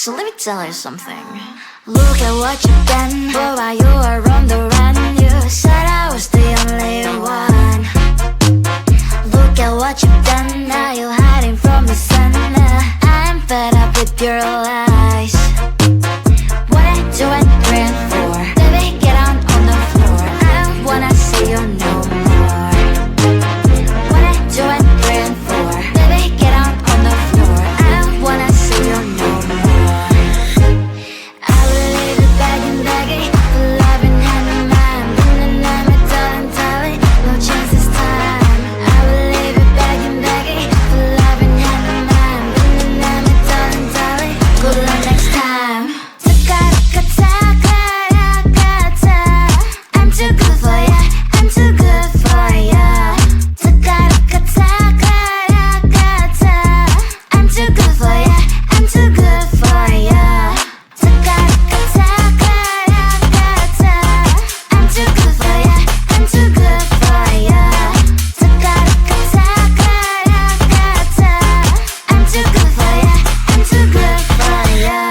So let me tell you something. Look at what you've done, boy, while you were on the run. You said I was the only one. Look at what you've done, now you're hiding from the sun. I'm fed up with your lies. What I do and praying for, baby, get on the floor. I don't wanna see you no more. What I do and praying for, baby, get on the floor. I don't wanna see you no more. I will leave it begging, begging for love and hand in mind. And I'm a darling, no chance this time. I will leave it begging, begging for love and hand in mind. And I'm a darling, good luck next time. I'm too good for ya, I'm too good for ya. I'm too good for ya, I'm too good for ya. I'm too good for ya, I'm too good for ya. I'm too good for ya, I'm too good for ya.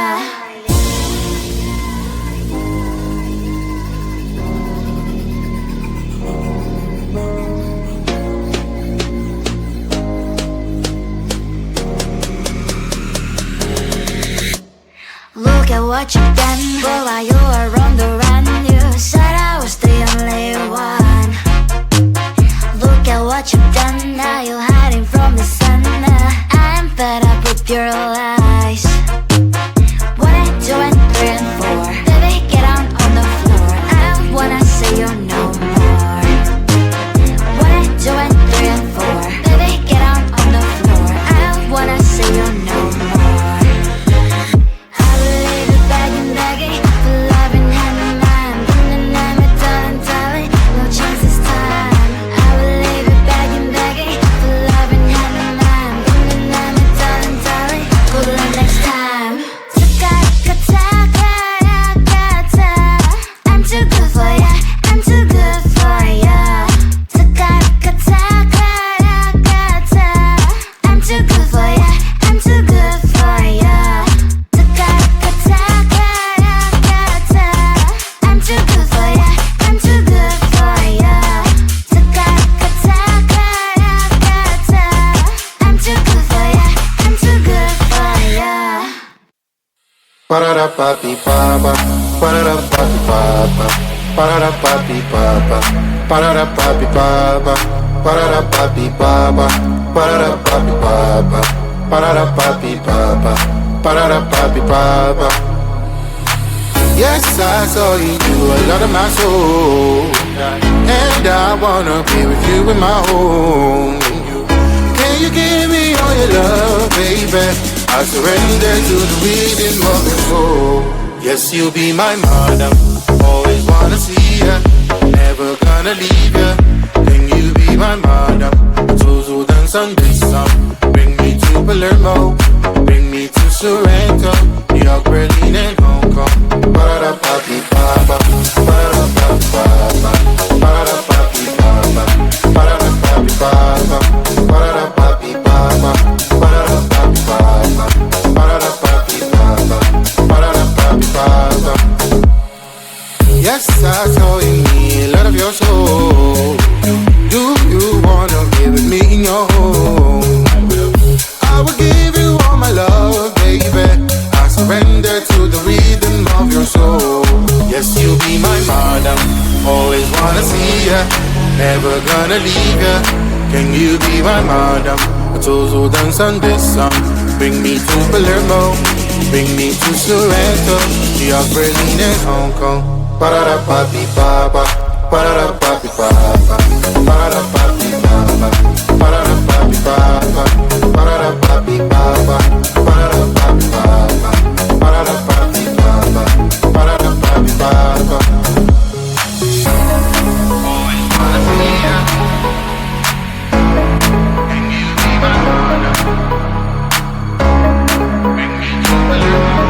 Look at what you've done, boy, while you were on the run. You said I was the only one. Look at what you've done, now you're hiding from the sun. I'm fed up with your lies. What I do and praying for, baby, get on the floor. I don't wanna see you no more. What I do and praying for, baby, get on the floor. I don't wanna see you no more. I will leave it begging, begging for love and hand in mind. And I'm a darling, no chance this time. I will leave it begging, begging for love and hand in mind. And I'm a darling, good luck next time. I'm too good for ya, I'm too good for ya. I'm too good for ya, I'm too good for ya. I'm too good for ya, I'm too good for ya. I'm too good for ya, I'm too good for ya. Parara papi papa, parara papi papa, parara papi papa, parara papi papa, parara papi papa, parara papi papa, parara papi papa, parara papi papa. Yes, I saw you do a lot of my soul, and I wanna be with you in my home. Can you give me all your love, baby? I surrender to the rhythm of your soul. Yes, you'll be my madam, always wanna see ya, never gonna leave ya. Can you be my madam? So dance on this song. Bring me to Palermo, bring me to Sorrento, New York, Berlin and Hong Kong. Parara papi papa, parara papi papa, parara papi papa, parara papi papa, parara papi papa, parara papi papa, parara papi papa, parara papi papa. Yes, I saw in me a lot of your soul. Do you wanna be with me in your home? I will give you all my love, baby. I surrender to the rhythm of your soul. Yes, you'll be my madam, always wanna see ya, never gonna leave ya. Can you be my madam? So dance on this song. Bring me to Palermo, bring me to Sorrento, New York, Berlin and Hong Kong. Parara papi papa, parara papi papa, parara papi papa, parara papi papa, parara papi papa, parara papi papa, parara papi papa, parara papi papa. Always wanna see ya. Can you be my mother? Bring me to Palermo.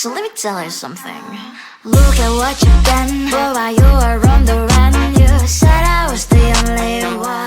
So let me tell you something. Look at what you've done, boy, while you were on the run. You said I was the only one.